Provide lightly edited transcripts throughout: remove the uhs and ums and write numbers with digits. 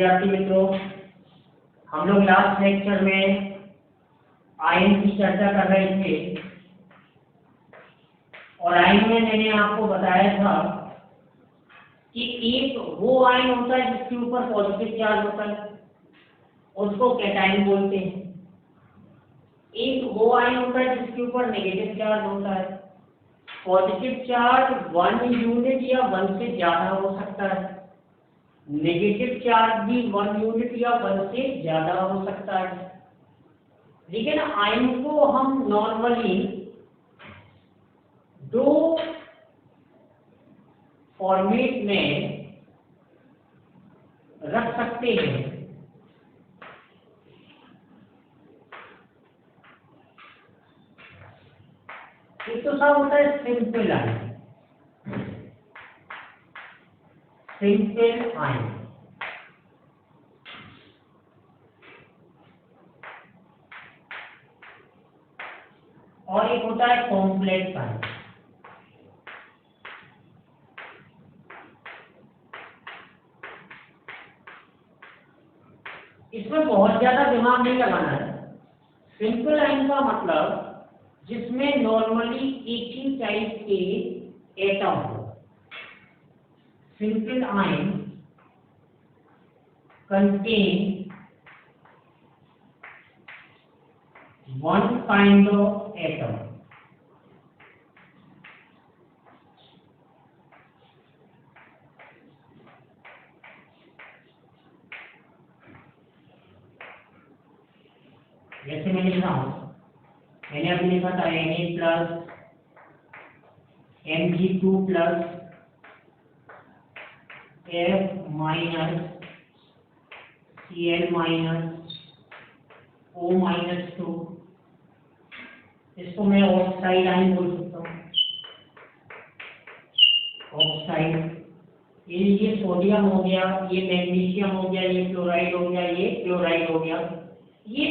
विद्यार्थी मित्रों, हम लोग लास्ट लेक्चर में आयन की चर्चा कर रहे थे और आयन में मैंने आपको बताया था कि एक वो आयन होता है जिसके ऊपर पॉजिटिव चार्ज होता है, उसको कैटायन बोलते हैं। एक वो आयन होता है जिसके ऊपर नेगेटिव चार्ज होता है। पॉजिटिव चार्ज 1 यूनिट या 1 से ज्यादा हो सकता है, नेगेटिव चार्ज भी 1 यूनिट या 1 से ज्यादा हो सकता है। लेकिन आयन को हम नॉर्मली दो फॉर्मेट में रख सकते हैं। एक तो सब होता है सिंपल आयन, सिंपल आयन, और एक होता है कॉम्प्लेक्स आयन। इसमें बहुत ज्यादा दिमाग नहीं लगाना है। सिंपल आयन का मतलब जिसमें नॉर्मली एक ही टाइप के एटम हो। Simple ion contain one kind of atom. जैसे मैं लिख रहा हूं, मैंने अभी लिखा था Na plus Mg2 plus F minus Cl minus O minus 2। इसको मैं ऑक्साइड आयन बोल सकता हूँ। ऑक्साइड, ये सोडियम हो गया, ये मैग्नीशियम हो गया, ये क्लोराइड हो गया, ये क्लोराइड हो गया। ये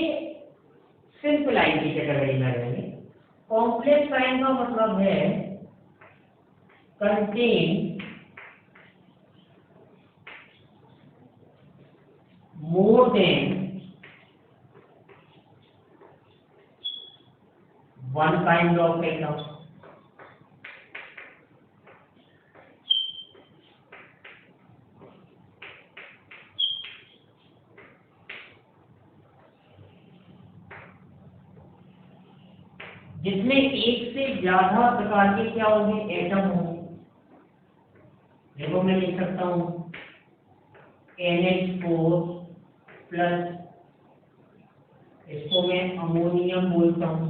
सिंपल आयन की कैटेगरी में रहेंगे। कॉम्प्लेक्स आयन का मतलब है contain more than one kind of atom. जिसमें एक से ज्यादा प्रकार के क्या होंगे, एटम होंगे। देखो मैं लिख सकता हूं NH4 प्लस, इसको मैं अमोनियम बोलता हूं।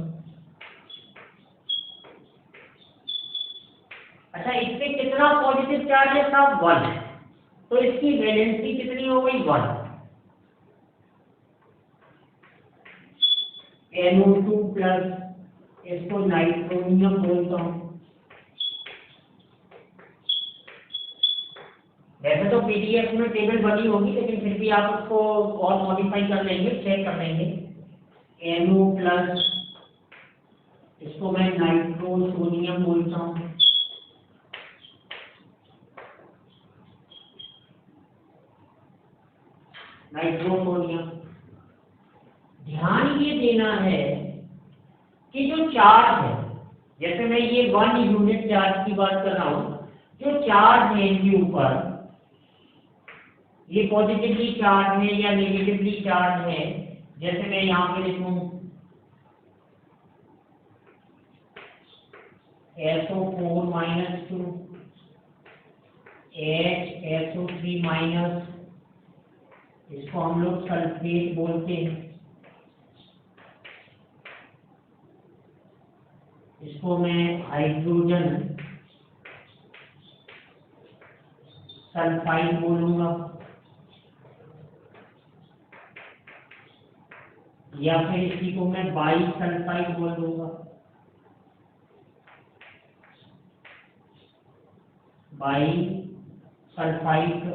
अच्छा, इससे कितना पॉजिटिव चार्ज है साहब, 1, तो इसकी वैलेंसी कितनी हो गई, 1। NO2 प्लस, इसको नाइट्रोनियम बोलता हूं। वैसे तो पीडीएफ में टेबल बनी होगी, लेकिन फिर भी आप उसको और मॉडिफाई कर लेंगे, चेक कर लेंगे। NO प्लस, इसको मैं नाइट्रोसोनियम बोलता हूं। नाइट्रोसोनियम। ध्यान ये देना है कि जो चार्ज है, जैसे मैं ये 1 यूनिट चार्ज की बात कर रहा हूं, जो चार्ज है इनके ऊपर, ये पॉजिटिवली चार्ज है या नेगेटिवली चार्ज है। जैसे मैं यहाँ पे लिखूं SO4 माइनस 2 HSO3 माइनस, इसको हम लोग सल्फेट बोलते हैं। इसको मैं हाइड्रोजन सल्फाइड बोलूंगा, या फिर इसी को मैं बाई सल्फाइड बोल दूंगा। बाई सल्फाइड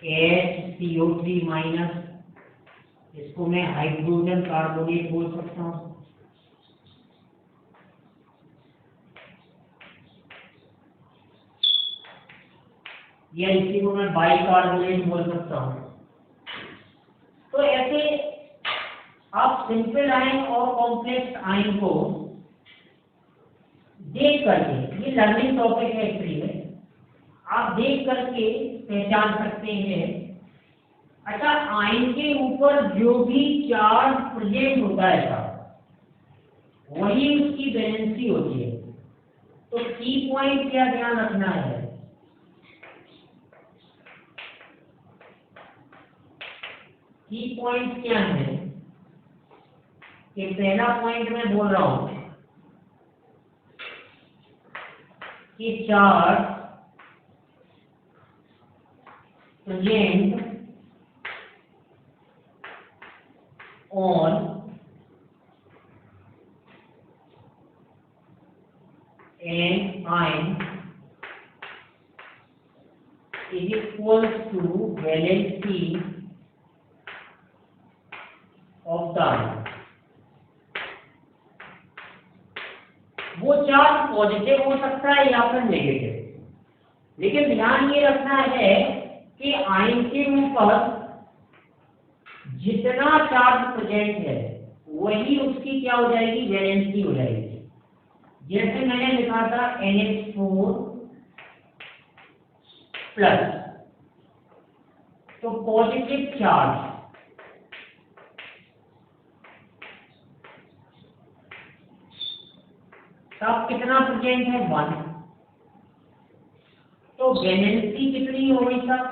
HCO3 माइनस, इसको मैं हाइड्रोजन कार्बोनेट बोल सकता हूँ। या इसी को मैं बाइकार्बोनेट बोल सकता हूँ। तो ऐसे आप सिंपल आयन और कॉम्प्लेक्स आयन को देख करके, ये लर्निंग टॉपिक है एक्चुअली में, आप देख करके पहचान सकते हैं। अच्छा, आयन के ऊपर जो भी चार्ज प्रेजेंट होता है वही उसकी वैलेंसी होती है। तो की पॉइंट क्या ध्यान रखना है, की पॉइंट क्या है कि पहला पॉइंट मैं बोल रहा हूं कि charge present on an ion is equals to valency of the ion। वो चार्ज पॉजिटिव हो सकता है या फिर नेगेटिव, लेकिन ध्यान ये रखना है कि आयन के ऊपर जितना चार्ज प्रेजेंट है वही उसकी क्या हो जाएगी, वैलेंसी हो जाएगी। जैसे मैंने लिखा था NH4 प्लस, तो पॉजिटिव चार्ज तब कितना प्रेजेंट है, 1। तो वैलेंसी कितनी हो गई सर,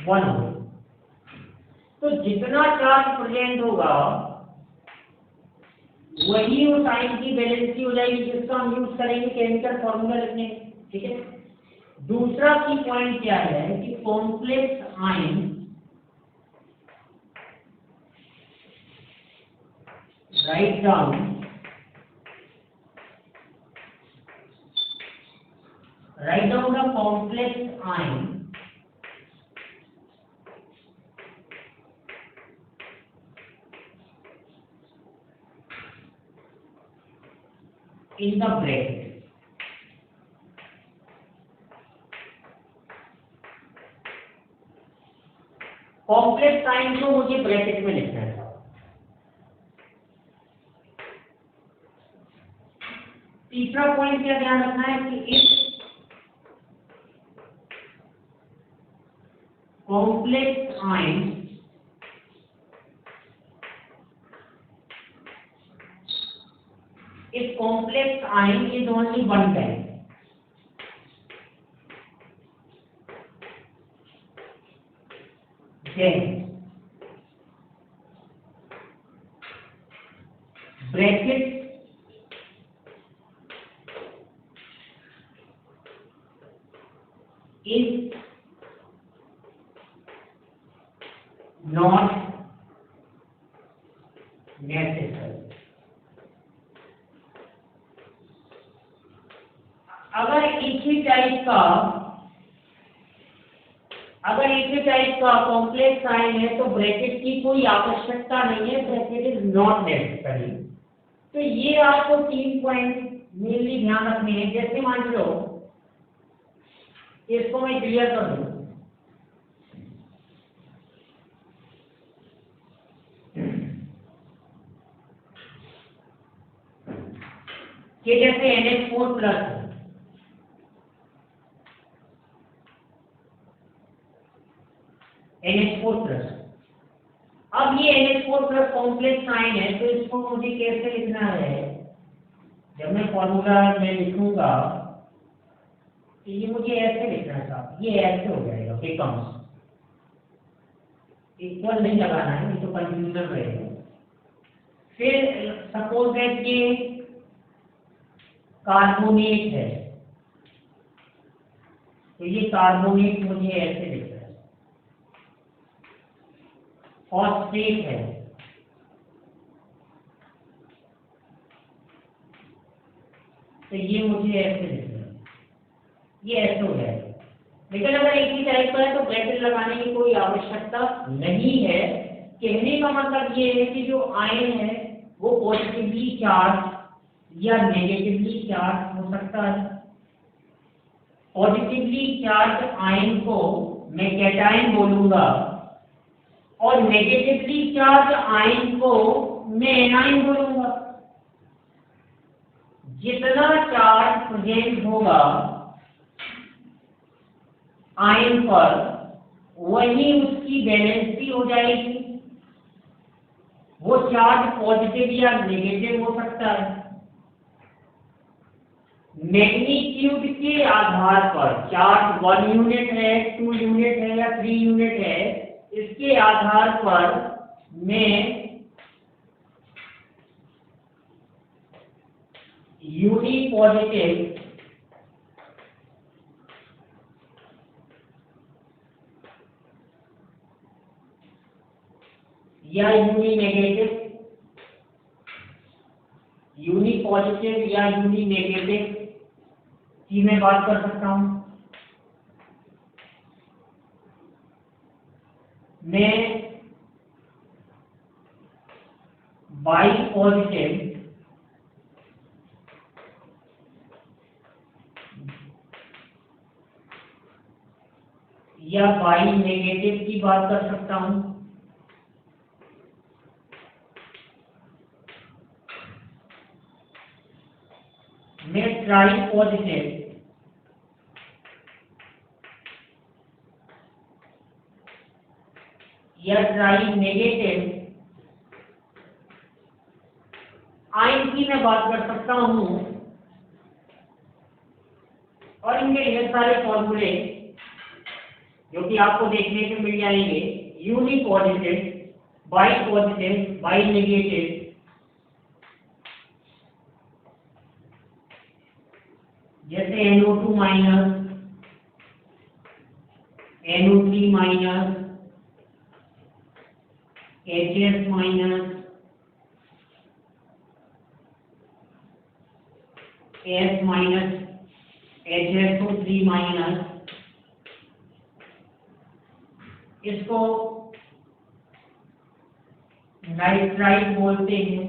1 हो गई। तो जितना चार्ज प्रेजेंट होगा वही उस आयन की वैलेंसी हो जाएगी, जिसका हम यूज करेंगे केमिकल फॉर्मूला लिखने। ठीक है। दूसरा की पॉइंट क्या है कि complex ion right down the complex ion in the bracket। Complex ion को मुझे ब्रैकेट में लिखना है। तीसरा पॉइंट क्या ध्यान रखना है कि इस complex ion is only one type। then bracket is not necessary। अगर एक ही टाइप का कॉम्प्लेक्स आयन है तो ब्रैकेट की कोई आवश्यकता नहीं है, ब्रैकेट इज नॉट नेसेसरी। तो ये आपको 3 पॉइंट मेनली ध्यान रखने हैं। जैसे मान लो इसको मैं क्लियर कर दूं, कि जैसे NH4 प्लस है, NH4 प्लस। अब ये NH4 प्लस कॉम्प्लेक्स आयन है, तो इसको मुझे कैसे लिखना है, जब मैं फॉर्मूला में लिखूंगा तो ये मुझे ऐसे लिखना है साहब, ये ऐसे हो जाएगा, बिकम्स, इक्वल नहीं लगाना है, नहीं तो कंफ्यूजन रहेगा। फिर सपोज दैट ये कार्बोनेट है, तो ये कार्बोनेट मुझे ऐसे लिखना है। फॉस्फेट है, तो ये मुझे ऐसे लिखना है, ये ऐसे हो जाएगा। लेकिन अगर एक ही टाइप का है तो ब्रैकेट लगाने की कोई आवश्यकता नहीं है। कहने का मतलब ये है कि जो आयन है वो पॉजिटिवली चार्ज या नेगेटिवली चार्ज हो सकता है। पॉजिटिवली चार्ज आयन को मैं कैटायन बोलूंगा और नेगेटिवली चार्ज आयन को मैं एनायन बोलूंगा। जितना चार्ज प्रेजेंट होगा आयन पर वही उसकी वैलेंसी हो जाएगी। वो चार्ज पॉजिटिव या नेगेटिव हो सकता है। मैग्नीट्यूड के आधार पर चार्ज 1 यूनिट है, 2 यूनिट है या 3 यूनिट है, इसके आधार पर मैं यूनी पॉजिटिव या यूनी नेगेटिव, यूनी पॉजिटिव या यूनी नेगेटिव की मैं बात कर सकता हूं। मैं बाई पॉजिटिव या बाई नेगेटिव की बात कर सकता हूं। मैं ट्राई पॉजिटिव या ट्राई नेगेटिव आयन की मैं बात कर सकता हूं। और इनके ढेर सारे फॉर्मूले जो कि आपको देखने को मिल जाएंगे। Uni positive, bi positive, bi negative, जैसे NO2 minus, NO3 minus, HS minus, S minus, HSO3 minus, इसको नाइट्राइट बोलते हैं,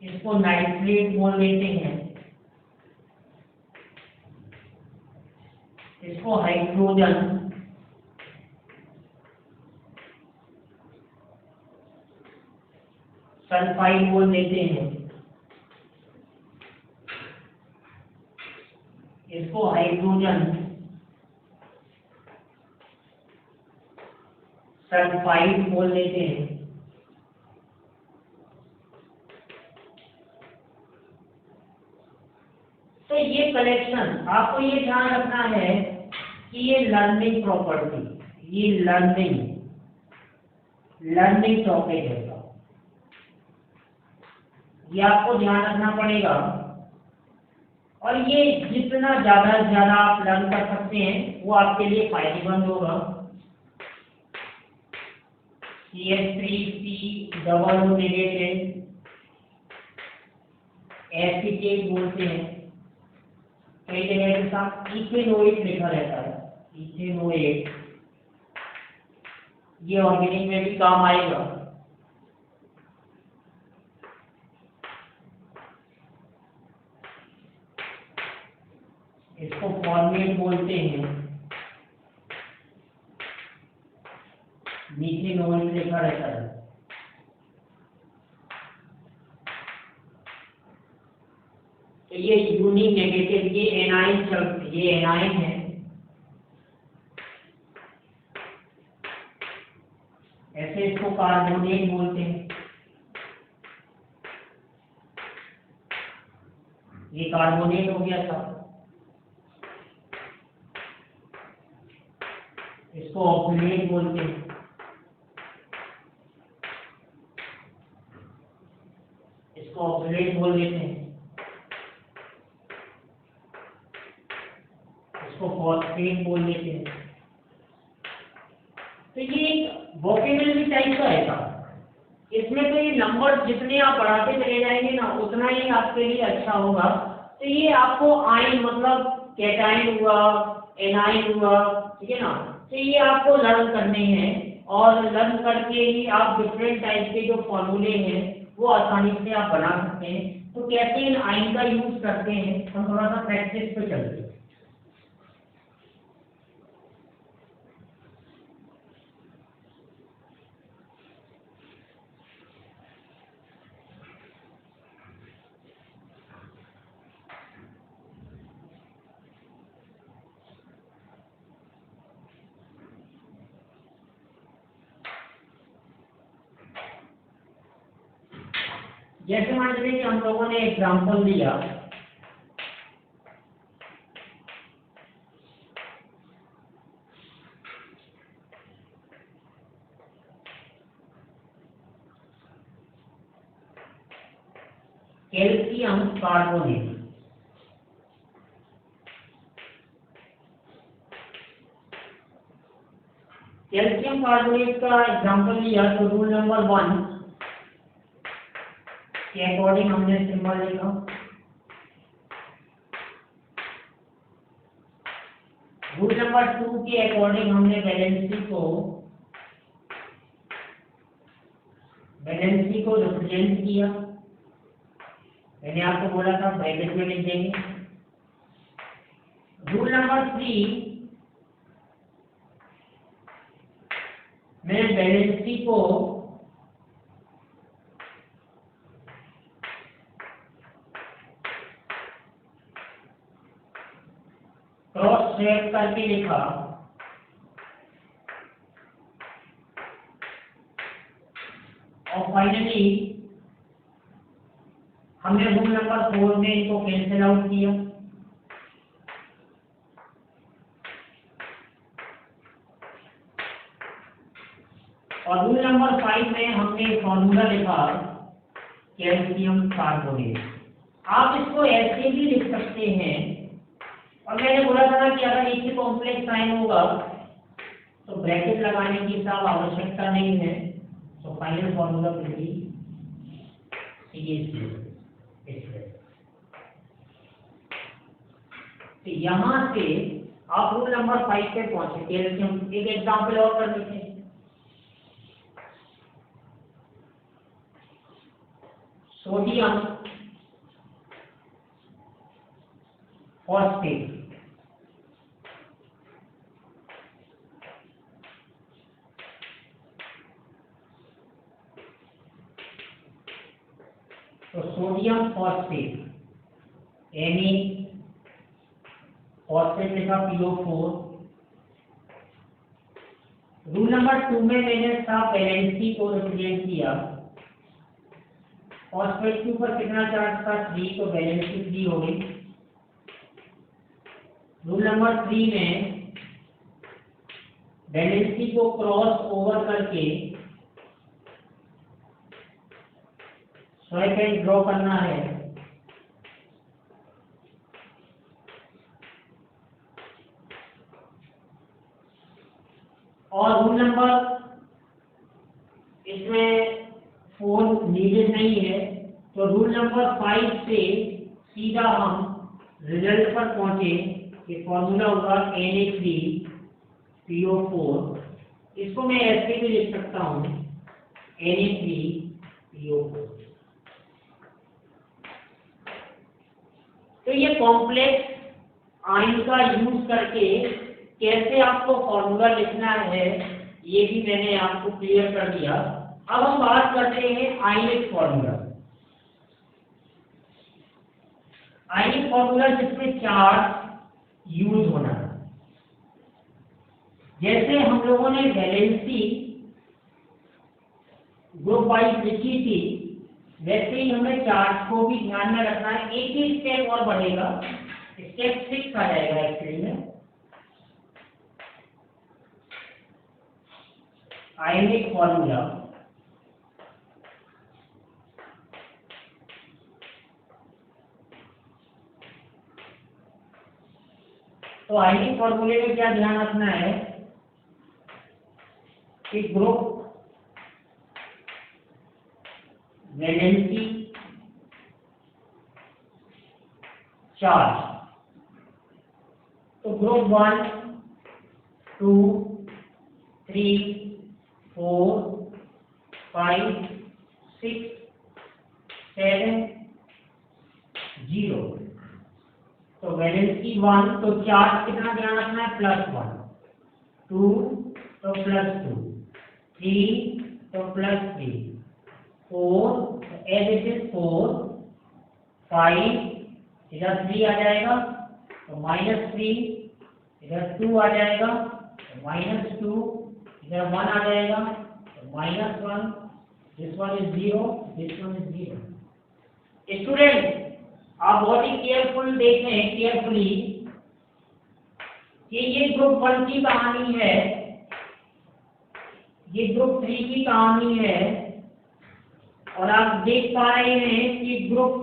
इसको नाइट्रेट बोल देते हैं, इसको हाइड्रोजन, सल्फाइड बोल देते हैं, इसको हाइड्रोजन सल्फाइड बोल देते हैं। तो ये कलेक्शन आपको ये ध्यान रखना है कि ये लर्निंग प्रॉपर्टी, ये लर्निंग टॉपिक है, ये आपको ध्यान रखना पड़ेगा। और ये जितना ज्यादा से ज्यादा आप लर्न कर सकते हैं वो आपके लिए फायदेमंद होगा। CH3C डबल नेगेटिव एसीटेट बोलते हैं, कई जगह के साथ इथेनोएट लिखा रहता है, इथेनोएट, ये ऑर्गेनिक में भी काम आएगा। इसको फॉर्मेट बोलते हैं, नीचे नोट लिखा रहता है। तो ये यूनी नेगेटिव, ये एनाइन है। ऐसे इसको कार्बोनेट बोलते हैं, ये कार्बोनेट हो गया था। इसको ऑक्सीनेट बोलते हैं, इसको ऑक्सीनेट बोल देते हैं, इसको फॉस्फेट बोल देते हैं। तो ये एक वोकेबलरी टाइप का है। इसमें तो ये नंबर जितने आप बढ़ाते चले जाएंगे ना उतना ही आपके लिए अच्छा होगा। तो ये आपको आयन मतलब कैटायन हुआ, एनायन हुआ, ठीक है ना। तो ये आपको लर्न करने हैं और लर्न करके ही आप डिफरेंट टाइप के जो फॉर्मूले हैं वो आसानी से आप बना सकते हैं। तो कैसे इन आयन का यूज करते हैं हम थोड़ा सा प्रैक्टिस पे चलते हैं। जैसे मान लीजिए कि हम लोगों ने एग्जांपल लिया कैल्शियम कार्बोनेट। कैल्शियम कार्बोनेट का एग्जांपल लिया तो रूल नंबर 1 के अकॉर्डिंग हमने सिंबल लिखा। रूल नंबर 2 के अकॉर्डिंग हमने वैलेंसी को रिप्रेजेंट किया। मैंने आपको बोला था ब्रैकेट में लिख देंगे। रूल नंबर 3 में वैलेंसी को क्रॉस चेक करके लिखा और फाइनली हमने रूल नंबर 4 में इनको कैंसिल आउट किया। और रूल नंबर 5 में हमने फॉर्मूला लिखा कैल्शियम कार्बोनेट। आप इसको ऐसे भी लिख सकते हैं और मैंने बोला था ना कि अगर एक ही कॉम्प्लेक्स साइन होगा तो ब्रैकेट लगाने की सब आवश्यकता नहीं है। तो final formula will be CH2। तो यहाँ से आप रूल नंबर 5 पे पहुंचे। कैल्शियम एक एग्जांपल और कर लेते हैं। Sodium phosphate. तो सोडियम फॉस्फेट Na फॉस्फेट लिखा PO4। रूल नंबर 2 में मैंने सब वैलेंसी को रिप्रेजेंट किया। फॉस्फेट के ऊपर कितना चार्ज था 3 तो वैलेंसी 3 हो गई। रूल नंबर 3 में वैलेंसी को क्रॉस ओवर करके स्वयं पेन ड्रॉ करना है। और रूल नंबर इसमें 4 नीडेड नहीं है। तो रूल नंबर 5 से सीधा हम रिजल्ट पर पहुंचे कि फॉर्मूला होगा Na3PO4। इसको मैं ऐसे भी लिख सकता हूं Na3PO4। तो ये कॉम्प्लेक्स आयन का यूज करके कैसे आपको फॉर्मूला लिखना है ये भी मैंने आपको क्लियर कर दिया। अब हम बात करते हैं आयनिक फॉर्मूला। आयनिक फॉर्मूला जिसमें चार्ज यूज होना है। जैसे हम लोगों ने वैलेंसी ग्रुप वाइज लिखी थी वैसे ही हमें चार्ज को भी ध्यान में रखना है। एक ही स्टेप और बढ़ेगा, स्टेप 6 आ जाएगा एक्चुअली में। आयनिक फॉर्मूला तो आयनिक फॉर्मूले में क्या ध्यान रखना है कि ग्रुप वैलेंसी चार्ज। तो ग्रुप 1 2 3 4 5 6 7 0। तो वैलेंसी 1, तो चार्ज कितना ध्यान रखना है, +1, 2 तो +2, 3 तो +3, 4 तो एज इट इज 4, 5 इधर 3 आ जाएगा तो -3, इधर 2 आ जाएगा तो -2, इधर 1 आ जाएगा तो -1, this one is 0, this one is 0। Student आप बहुत ही केयरफुल देखें, केयरफुली कि ये ग्रुप 1 की कहानी है, ये ग्रुप 3 की कहानी है, और आप देख पा रहे हैं कि ग्रुप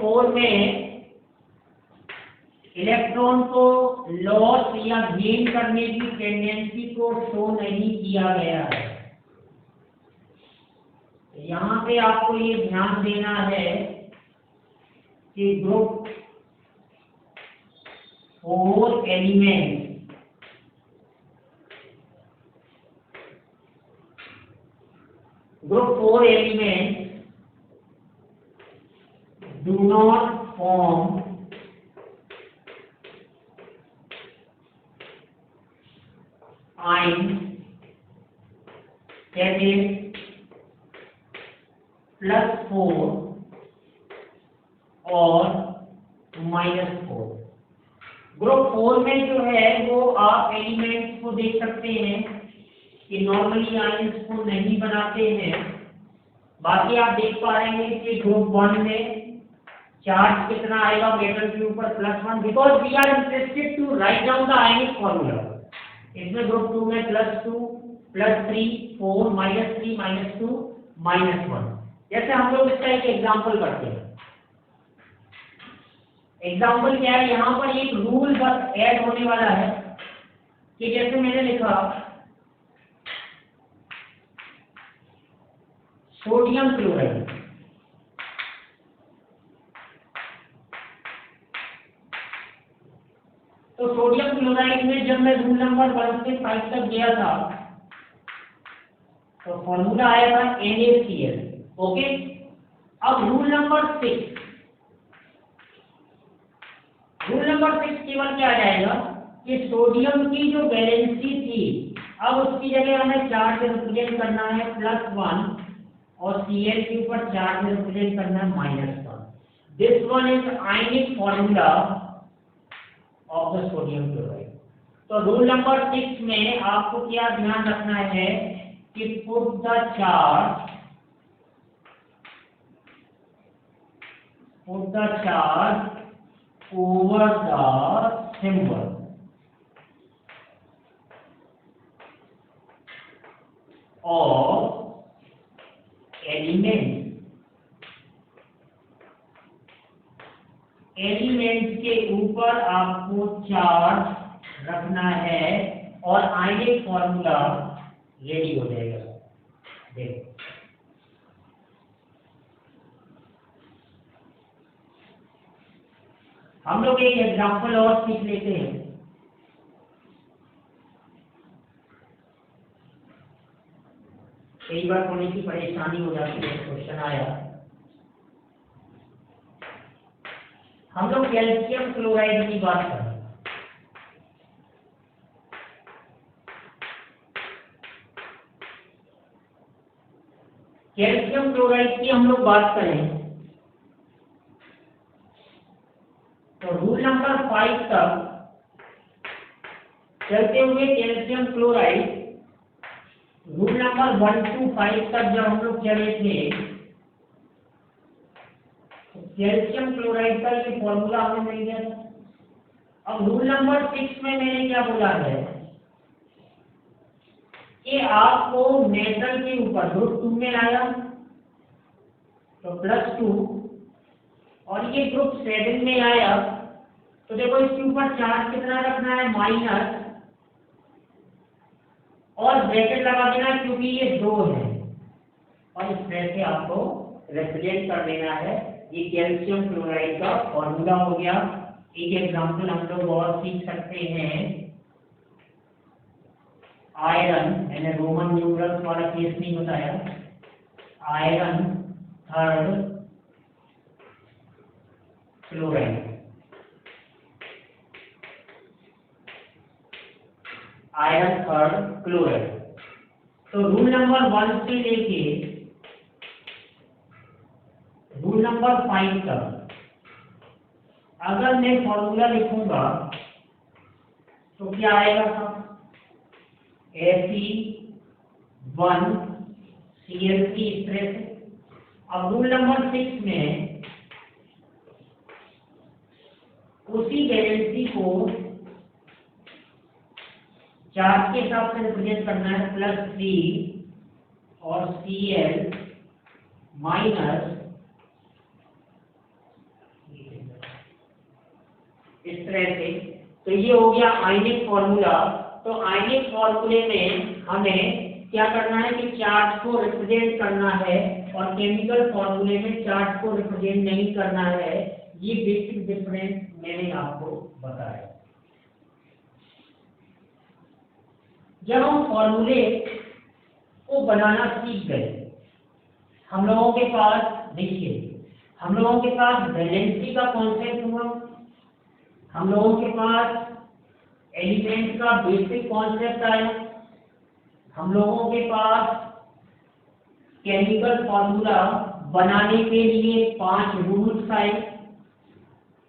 4 में इलेक्ट्रॉन को लॉस या गेन करने की टेंडेंसी को शो नहीं किया गया है। यहाँ पे आपको ये ध्यान देना है कि group 4 element do not form ions, that is +4 और -4। ग्रुप 4 में जो है वो आप एलिमेंट्स को देख सकते हैं कि नॉर्मली आयंस को नहीं बनाते हैं। बाकी आप देख पा रहे हैं कि ग्रुप 1 में चार्ज कितना आएगा मेटल के ऊपर, +1, because we are interested to write down the ionic formula. इसमें ग्रुप 2 में +2, +3, 4, -3, -2, -1। जैसे हम लोग इसका एक एग्जाम्पल करते हैं। एग्जाम्पल क्या है, यहाँ पर एक रूल बस ऐड होने वाला है कि जैसे मैंने लिखा सोडियम क्लोराइड, तो सोडियम क्लोराइड में जब मैं रूल नंबर 1 से 5 तक गया था तो फॉर्मूला आया था NaCl। ओके, अब रूल नंबर 6 केवल क्या आ जाएगा कि सोडियम की जो वैलेंसी थी, अब उसकी जगह हमें चार्ज रिप्रेजेंट करना है +1 और Cl के ऊपर चार्ज रिप्रेजेंट करना है -1। This one is ionic formula of the sodium chloride. तो रूल नंबर 6 में आपको क्या ध्यान रखना है कि put the charge over the symbol of element के ऊपर आपको चार्ज रखना है और आयनिक फॉर्मूला रेडी हो जाएगा। देखो हम लोग एक एग्जांपल और सीख लेते हैं। कई बार थोड़ी सी परेशानी हो जाती है, क्वेश्चन आया, हम लोग कैल्शियम क्लोराइड की बात करें। कैल्शियम क्लोराइड की हम लोग बात करें तो रूल नंबर 5 तक चलते हुए calcium chloride, rule number 1 to 5 तक जब हम लोग चले थे तो कैल्शियम क्लोराइड का ये फॉर्मूला हमें मिल गया था। अब रूल नंबर 6 में मैंने क्या बोला है कि आपको मेटल के ऊपर ग्रुप 2 में आया तो +2 और ये ग्रुप 7 में आया तो देखो इसके ऊपर चार्ज कितना रखना है, माइनस, और ब्रैकेट लगा देना क्योंकि ये 2 है और इस तरह से आपको रिप्रेजेंट कर देना है। ये कैल्शियम क्लोराइड का फॉर्मूला हो गया। एक एग्जांपल हम लोग और सीख सकते हैं, आयरन, मैंने रोमन न्यूमरल्स वाला केस नहीं बताया, iron 3rd chloride, iron third chloride. तो रूल नंबर 1 से लेके रूल नंबर 5 तक अगर मैं फॉर्मूला लिखूंगा तो क्या आएगा सब? Fe1Cl3 इस तरह से। अब रूल नंबर 6 में उसी वैलेंसी को चार्ज के हिसाब से रिप्रेजेंट करना है, +3 और Cl माइनस इस तरह से। तो ये हो गया आयनिक फॉर्मूला। तो आयनिक फॉर्मूले में हमें क्या करना है कि चार्ज को रिप्रेजेंट करना है, और केमिकल फॉर्मूले में चार्ज को रिप्रेजेंट नहीं करना है। ये बेसिक डिफरेंस मैंने आपको बताया। जब हम फॉर्मूले को बनाना सीख गए, हम लोगों के पास देखिए, हम लोगों के पास वैलेंसी का कॉन्सेप्ट हुआ, हम लोगों के पास एलिमेंट का बेसिक कॉन्सेप्ट आया, हम लोगों के पास केमिकल फॉर्मूला बनाने के लिए 5 रूल्स आए,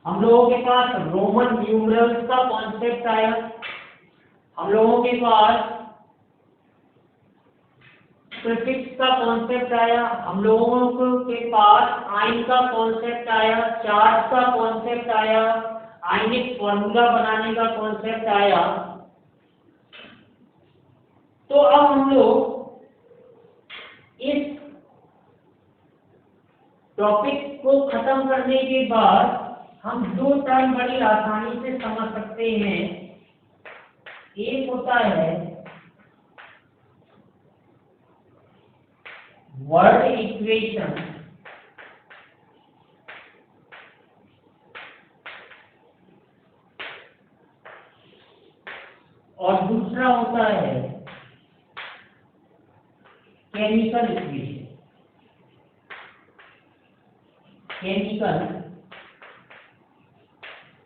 हम लोगों के पास रोमन न्यूमरल्स का कॉन्सेप्ट आया, हम लोगों के पास प्रीफिक्स का कॉन्सेप्ट आया, हम लोगों के पास आयन का कॉन्सेप्ट आया, चार्ज का कॉन्सेप्ट आया, आयनिक फॉर्मूला बनाने का कॉन्सेप्ट आया। तो अब हम लोग इस टॉपिक को खत्म करने के बाद हम 2 टर्म बड़ी आसानी से समझ सकते हैं। एक होता है वर्ड इक्वेशन, और दूसरा होता है केमिकल इक्वेशन। केमिकल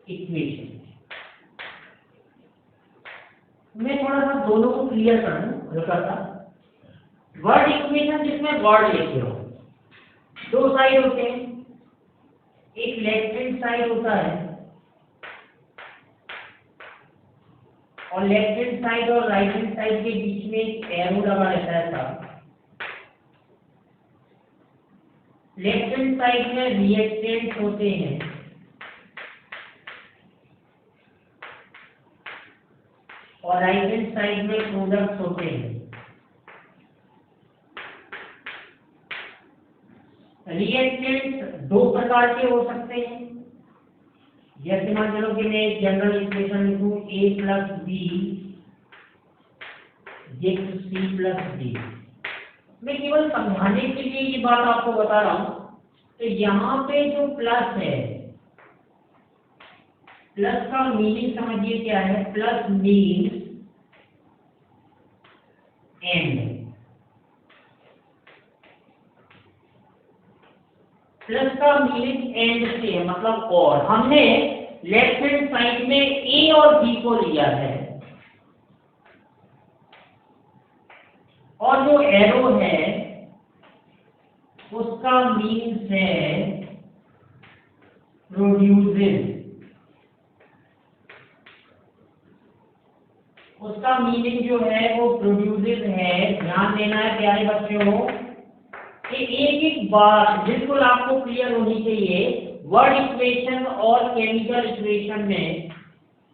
इक्वेशन मैं थोड़ा सा दोनों को क्लियर कर दूं। हल्का सा वर्ड इक्वेशन जिसमें वर्ड लिखे हो, 2 साइड होते हैं, एक लेफ्ट हैंड साइड होता है और लेफ्ट हैंड साइड और राइट हैंड साइड के बीच में एक एरो लगा रहता है साहब। लेफ्ट हैंड साइड में रिएक्टेंट्स होते हैं और राइट हैंड साइड में प्रोडक्ट्स होते हैं। रिएक्टेंट्स 2 प्रकार के हो सकते हैं। जैसे मान चलो कि मैं एक जनरल इक्वेशन लिखूं A + B = C + D। मैं केवल समझाने के लिए ये बात आपको बता रहा हूं। तो यहाँ पे जो प्लस है, प्लस का मीनिंग समझिए क्या है। प्लस मीन्स एंड, प्लस का मीनिंग एंड से है, मतलब और। हमने लेफ्ट हैंड साइड में ए और बी को लिया है, और जो एरो है उसका मीन्स है प्रोड्यूसेस। उसका मीनिंग जो है वो प्रोड्यूसेस है। ध्यान देना है प्यारे बच्चों कि एक एक बात बिल्कुल आपको क्लियर होनी चाहिए। वर्ड इक्वेशन और केमिकल इक्वेशन में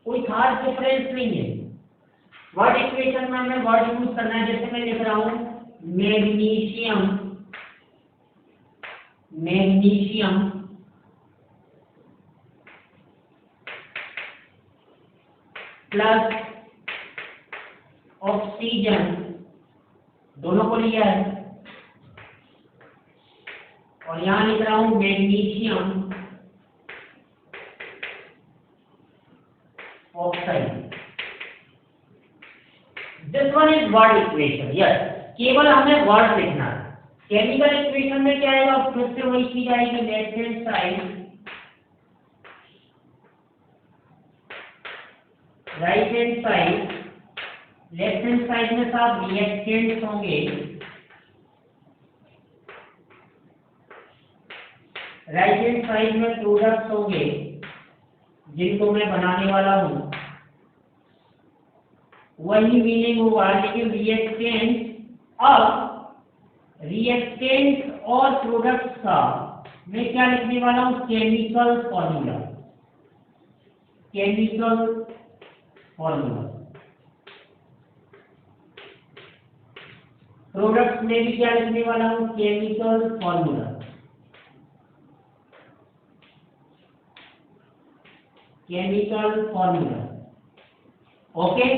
कोई खास डिफरेंस नहीं है। वर्ड इक्वेशन में हमें वर्ड यूज करना है। जैसे मैं लिख रहा हूं मैग्नीशियम, मैग्नीशियम प्लस ऑक्सीजन, दोनों को लिया है, और यहां लिख रहा हूं magnesium oxide. This one is word equation. Yes, केवल हमें वर्ड लिखना है। केमिकल इक्वेशन में क्या आएगा, फिर से वही चीज आएगी। Left hand side right hand side, left hand side में साहब रिएक्टेंट्स होंगे, राइट हैंड साइड में प्रोडक्ट्स होंगे जिनको मैं बनाने वाला हूं, वही मीनिंग हुआ, लेकिन रिएक्टेंट, अब रिएक्टेंट और प्रोडक्ट्स का मैं क्या लिखने वाला हूं, chemical formula, chemical formula. Products में भी क्या लिखने वाला हूं, chemical formula, chemical formula. Okay,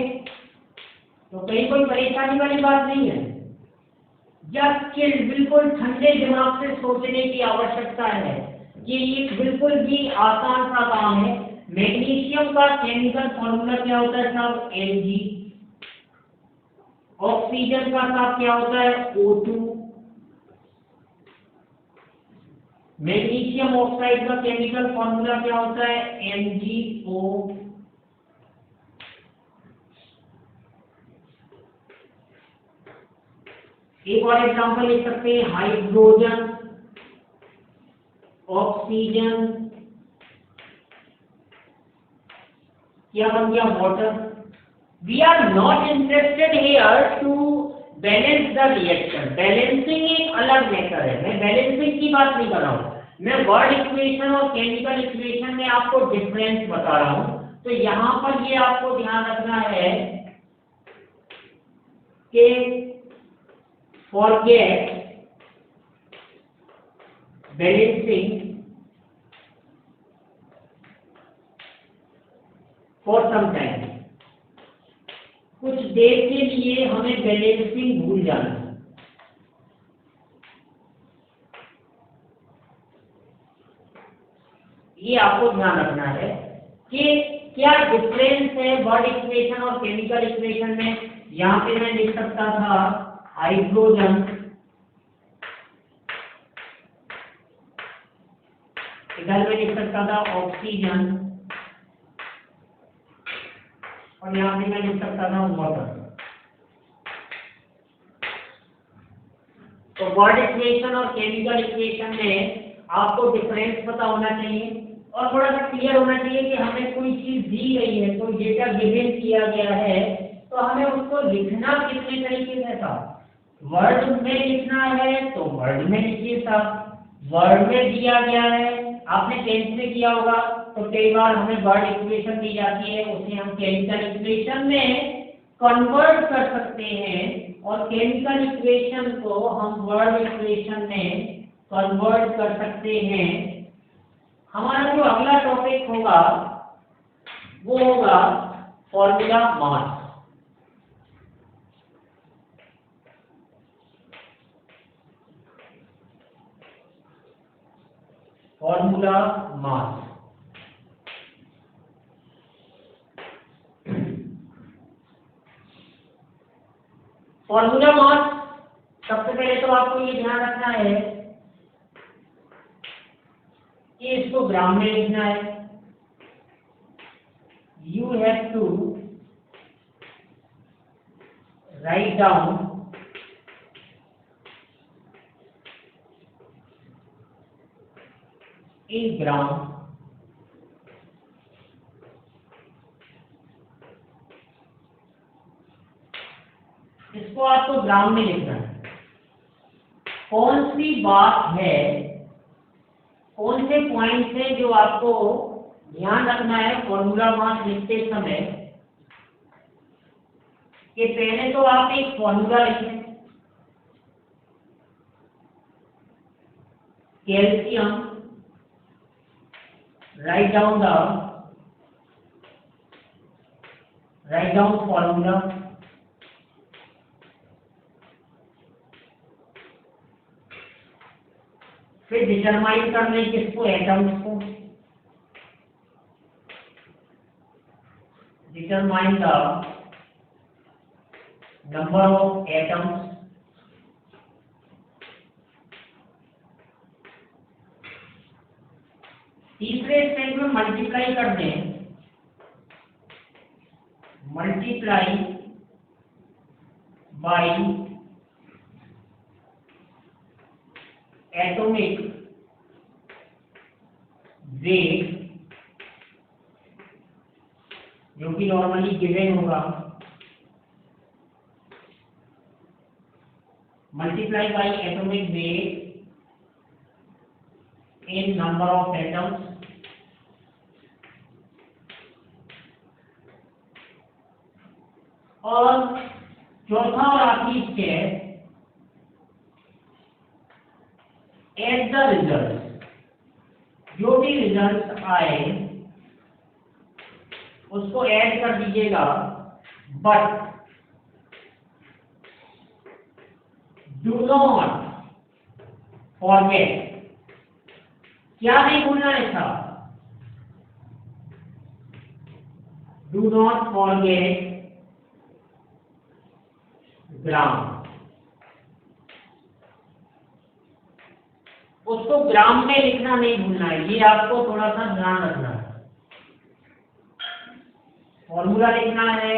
तो कहीं कोई परेशानी वाली बात नहीं है। जब चिल, बिल्कुल ठंडे दिमाग से सोचने की आवश्यकता है कि ये बिल्कुल भी आसान सा काम है। मैग्नीशियम का केमिकल फॉर्मूला क्या होता है साहब, Mg। ऑक्सीजन का साहब क्या होता है, O2। मैग्नीशियम ऑक्साइड का केमिकल फॉर्मूला क्या होता है, MgO। एक और एग्जांपल लिख सकते हैं, हाइड्रोजन, ऑक्सीजन, क्या बन गया, water. We are not interested here to balance the reaction. Balancing एक अलग मेथड है, मैं बैलेंसिंग की बात नहीं कर रहा हूं, मैं वर्ड इक्वेशन और केमिकल इक्वेशन में आपको डिफरेंस बता रहा हूं। तो यहां पर ये आपको ध्यान रखना है कि forget balancing for some time। कुछ देर के लिए हमें बैलेंसिंग भूल जाना है। ये आपको ध्यान रखना है कि क्या डिफरेंस है वर्ड इक्वेशन और केमिकल इक्वेशन में। यहां पे मैं लिख सकता था हाइड्रोजन, इधर में लिख सकता था ऑक्सीजन, और यहां पे मैं लिख सकता था वाटर। तो वर्ड इक्वेशन और केमिकल इक्वेशन में आपको डिफरेंस पता होना चाहिए और थोड़ा सा क्लियर होना चाहिए कि हमें कोई चीज दी गई है, कोई डेटा गिवन किया गया है, तो हमें उसको लिखना कितने तरीके से था। वर्ड में लिखना है तो वर्ड में लिखिए साहब, वर्ड में दिया गया है, आपने टेंथ में किया होगा, तो कई बार हमें वर्ड इक्वेशन दी जाती है, उसे हम केमिकल इक्वेशन में कन्वर्ट कर सकते हैं और केमिकल इक्वेशन को हम वर्ड इक्वेशन में कन्वर्ट कर सकते हैं। हमारा जो अगला टॉपिक होगा वो होगा formula mass. Formula mass, formula mass. सबसे पहले तो आपको ये ध्यान रखना है कि इसको ग्राम में लिखना है। You have to write down in gram. इसको आपको ग्राम में लिखना है। कौन सी बात है, कौन से पॉइंट है जो आपको ध्यान रखना है फॉर्मूला मास लिखते समय, कि पहले तो आप एक फॉर्मूला लिखें, कैल्शियम, write down formula। फिर डिटरमाइन कर लें किसको, एटम्स को। Determine the number of atoms. तीसरे स्टेप में मल्टीप्लाई कर दें मल्टीप्लाई बाई एटॉमिक वेट जो कि नॉर्मली गिवन होगा, multiply by atomic weight in number of atoms और चौथा और आखिरी स्टेप, एड द रिजल्ट, जो भी रिजल्ट आए उसको ऐड कर दीजिएगा, बट डू नॉट फॉरगेट, क्या नहीं भूलना है था, डू नॉट फॉरगेट ग्राम, उसको ग्राम में लिखना नहीं भूलना है, ये आपको थोड़ा सा ध्यान रखना है। फॉर्मूला लिखना है,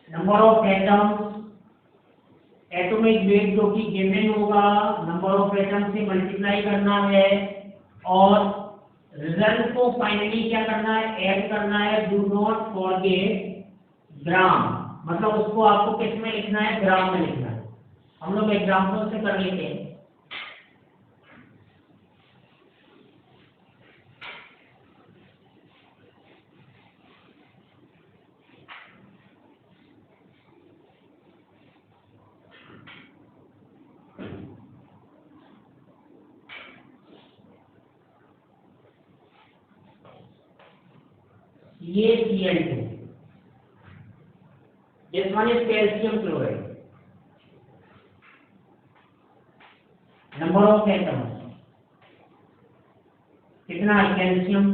number of atoms, atomic weight जो कि गिवन होगा, नंबर ऑफ एटम से मल्टीप्लाई करना है और रिजल्ट को फाइनली क्या करना है, ऐड करना है। डू नॉट फॉरगेट ग्राम, मतलब उसको आपको किस में लिखना है, ग्राम में लिखना है। हम लोग एग्जाम्पल से कर लेते हैं। ये Cl2, this one is calcium chloride, number of atoms कितना है, कैल्शियम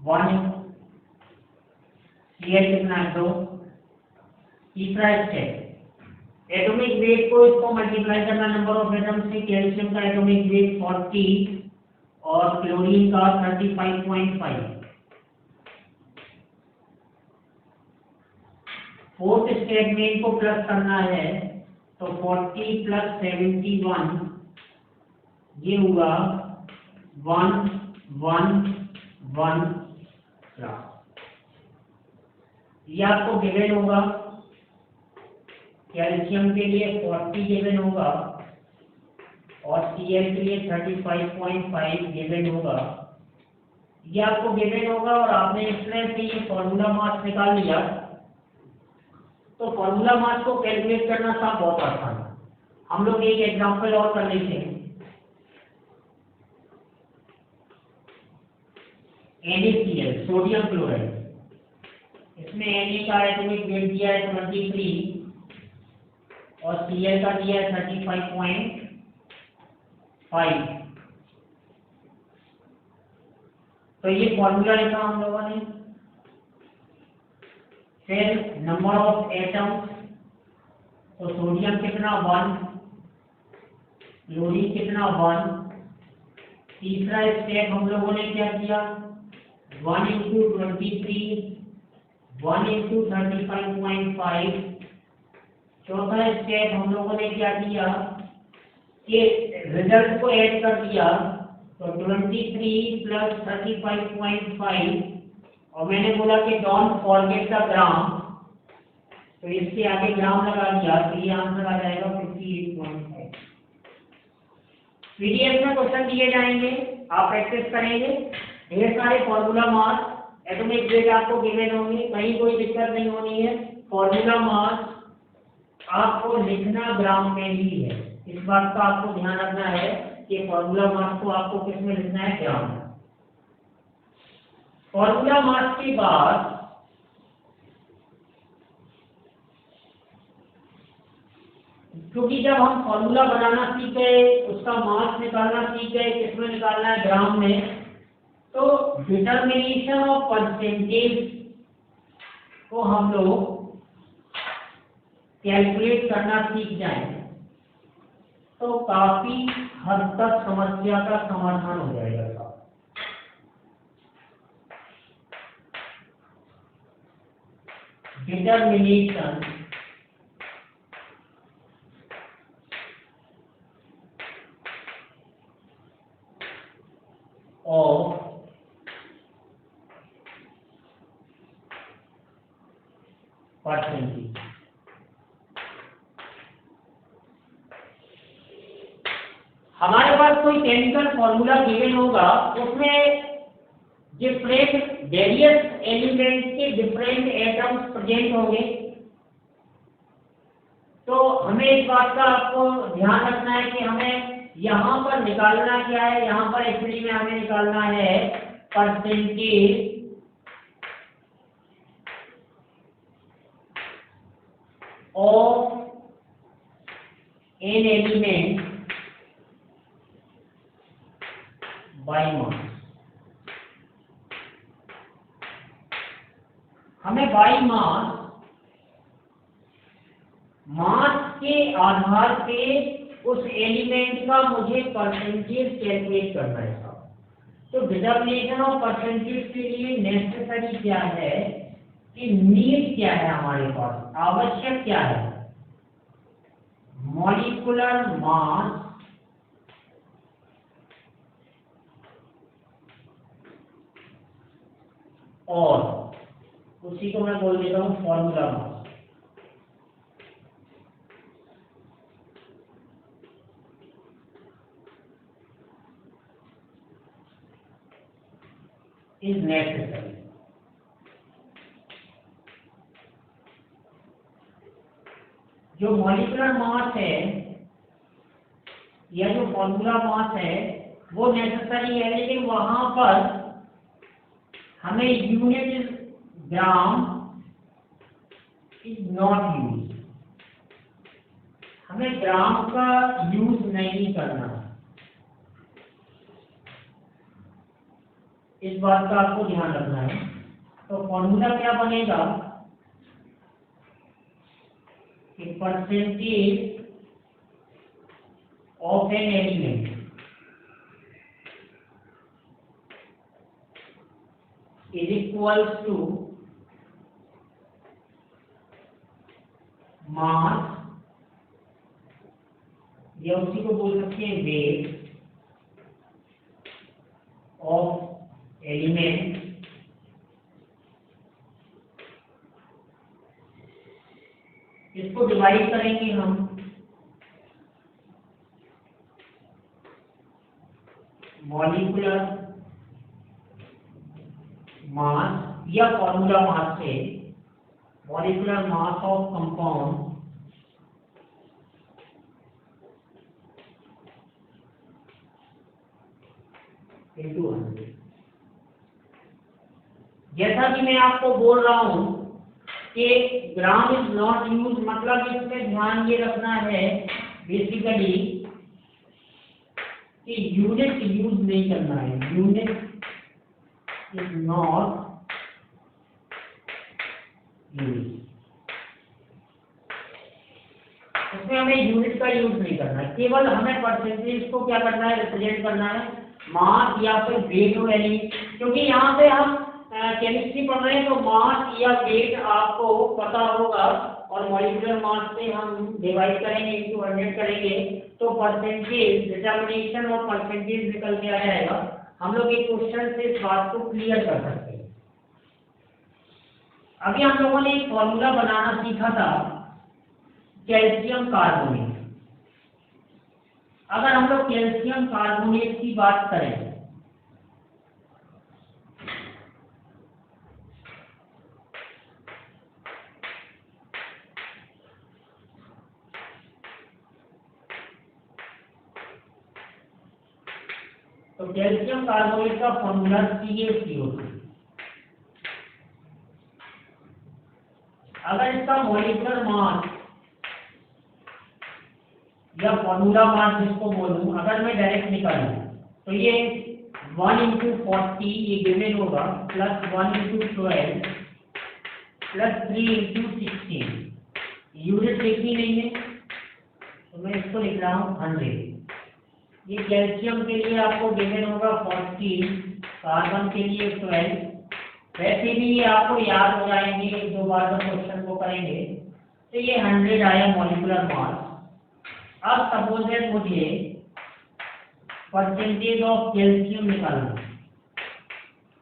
1, Cl कितना है 2। तीसरा स्टेप, एटॉमिक वेट को इसको मल्टीप्लाई करना नंबर ऑफ एटम्स से, कैल्शियम का एटॉमिक वेट 40 और क्लोरीन का 35.5। फोर्थ स्टेप में इनको प्लस करना है, तो 40 प्लस 71 ये हुआ 111 ग्राम। ये आपको गिवन होगा, कैल्शियम के लिए 40 गिवन होगा और Cl के लिए 35.5 गिवन होगा। ये आपको गिवन होगा और आपने इसमें से ये फॉर्मूला मास निकाल लिया, तो फॉर्मूला मास को कैलकुलेट करना था बहुत आसान है। हम लोग एक एग्जांपल और कर लेते हैं। NaCl, सोडियम क्लोराइड, इसमें Na का एटॉमिक वेट दिया है 23 और Cl का दिया है 35.5। तो ये फॉर्मूला लिखा हम लोगों ने। फिर नंबर ऑफ एटम्स, तो सोडियम कितना 1, क्लोरीन कितना 1। तीसरा स्टेप हम लोगों ने क्या किया, 1 into 23, 1 into 35.5। चौथा स्टेप हम लोगों ने क्या किया कि रिजल्ट को ऐड कर दिया, तो 23 प्लस 35.5 और मैंने बोला कि डोंट फॉरगेट द ग्राम, तो इसके आगे ग्राम लगा दिया, तो ये आंसर आ जाएगा 58.5। पीडीएफ में क्वेश्चन दिए जाएंगे, आप प्रैक्टिस करेंगे। ढेर सारे फॉर्मूला मास, एटॉमिक वेट आपको गिवन होंगे, कहीं कोई दिक्कत नहीं होनी है। फॉर्मूला मास आपको लिखना ग्राम में ही है, इस बात का आपको ध्यान रखना है कि फॉर्मूला मास को आपको किस में लिखना है, ग्राम में। फॉर्मूला मास के बाद क्योंकि जब हम फॉर्मूला बनाना सीख गए, उसका मास निकालना सीख गए, किसमें निकालना है, ग्राम में, तो डिटर्मिनेशन ऑफ परसेंटेज को हम लोग कैलकुलेट करना सीख जाए तो काफी हद तक समस्या का समाधान हो जाएगा। Determination of percentage. हमारे पास कोई केमिकल फॉर्मूला गिवन होगा, उसमें डिफरेंट वेरियस एलिमेंट के डिफरेंट एटम्स प्रेजेंट होंगे। तो हमें इस बात का आपको ध्यान रखना है कि हमें यहाँ पर निकालना क्या है। यहाँ पर एक्चुअली में हमें निकालना है percentage of an element by mass. हमें बाय मास के आधार पे उस एलिमेंट का मुझे परसेंटेज कैलकुलेट करना है। तो डिटर्मिनेशन ऑफ परसेंटेज के लिए नेसेसरी क्या है कि नीड क्या है, हमारे पास आवश्यक क्या है, मॉलिक्यूलर मास और उसी को मैं बोल देता हूं फॉर्मूला मास। Is necessary. जो मॉलिक्यूलर मास है या जो फॉर्मूला मास है वो नेसेसरी है, लेकिन वहां पर हमें unit gram is not use. हमें ग्राम का यूज नहीं करना। इस बात का आपको ध्यान रखना है। तो फॉर्मूला क्या बनेगा कि percentage of an element is equals to मास, या उसी को बोल सकते हैं वेट ऑफ एलिमेंट इसको डिवाइड करेंगे हम मॉलिक्यूलर मास या फॉर्मूला मास से, molecular mass of compound into 100। जैसा कि मैं आपको बोल रहा हूं कि ग्राम इज नॉट यूज, मतलब इसमें ध्यान ये रखना है बेसिकली कि यूनिट यूज नहीं करना है। Unit is not used। उसमें हमें यूनिट का यूज नहीं करना है, केवल हमें परसेंटेज को क्या करना है, रिप्रेजेंट करना है मास या फिर वेट ऑफ एलिमेंट। क्योंकि यहाँ पे हम केमिस्ट्री पढ़ रहे हैं तो मास या वेट आपको पता होगा, और मॉलिक्यूलर मास से हम डिवाइड करेंगे इनटू 100 करेंगे तो परसेंटेज डिटर्मिनेशन और परसेंटेज निकल के आ जाएगा। हम लोग एक क्वेश्चन से इस बात को क्लियर कर सकते हैं। अभी हम लोगों ने एक फॉर्मूला बनाना सीखा था कैल्शियम कार्बोनेट। अगर हम लोग कैल्शियम कार्बोनेट की बात करें तो कैल्शियम कार्बोनेट का फॉर्मूला CaCO2। अगर इसका मॉलिक्यूलर मास या फॉर्मूला मास जिसको बोलूं, अगर मैं डायरेक्ट निकालूं तो ये 1 × 40 ये गिवन होगा, प्लस 1 × 12 प्लस 3 × 16। यूनिट लिखनी नहीं है तो मैं इसको लिख रहा हूँ 100। ये कैल्शियम के लिए आपको गिवन होगा 40, कार्बन के लिए 12 वैसे भी ये आपको याद हो जाएंगे, एक दो बार जब क्वेश्चन को करेंगे। तो ये 100 आया मॉलिक्यूलर मास। अब सपोज दैट मुझे परसेंटेज ऑफ कैल्शियम निकालना,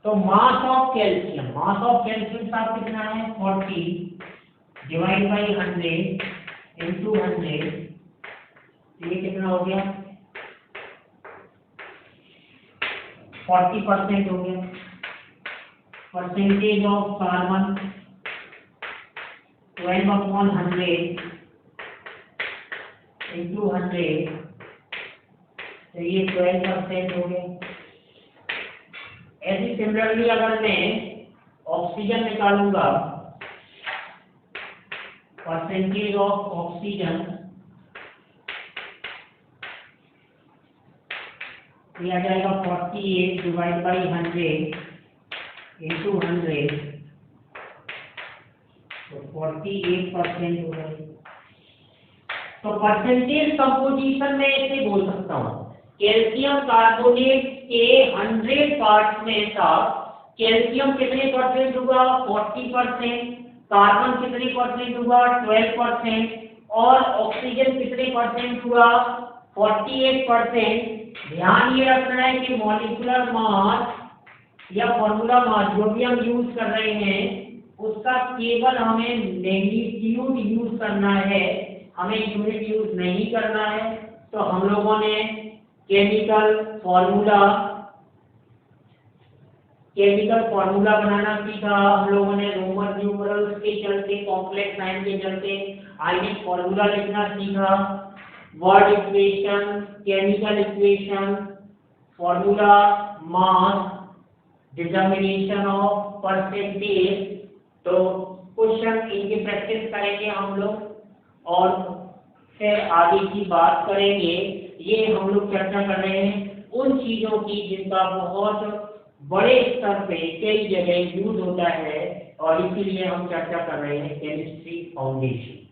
तो मास ऑफ कैल्शियम साहब कितना है 40 डिवाइड बाई 100 इंटू 100, ये कितना हो गया 40% हो गया। परसेंटेज ऑफ कार्बन 12/100 इंटू 100, तो ये 12% हो गया। ऐसी सिमिलरली अगर मैं ऑक्सीजन निकालूंगा, परसेंटेज ऑफ ऑक्सीजन ये आ जाएगा 48 डिवाइड बाई 100 इंटू 100, तो 48% हो गई। तो परसेंटेज कंपोजिशन में ऐसे बोल सकता हूँ, कैल्शियम कार्बोनेट के 100 पार्ट्स में था, कैल्शियम कितने परसेंट हुआ 40%, कार्बन कितने परसेंट हुआ 12%, और ऑक्सीजन कितने परसेंट हुआ 48%। ध्यान ये रखना है कि मॉलिक्यूलर मास या फॉर्मूला मास जो भी हम यूज कर रहे हैं उसका केवल हमें मैग्नीट्यूड यूज करना है, हमें यूनिट यूज नहीं करना है। तो हम लोगों ने केमिकल फॉर्मूला बनाना सीखा, हम लोगों ने रोमन न्यूमरल्स के चलते, कॉम्प्लेक्स साइन के चलते आयनिक फॉर्मूला लिखना सीखा, word equation, chemical equation, formula, mass, determination of percentage. तो क्वेश्चन इनकी प्रैक्टिस करेंगे हम लोग और फिर आगे की बात करेंगे। ये हम लोग चर्चा कर रहे हैं उन चीजों की जिनका बहुत बड़े स्तर पे कई जगह यूज होता है, और इसीलिए हम चर्चा कर रहे हैं केमिस्ट्री फाउंडेशन।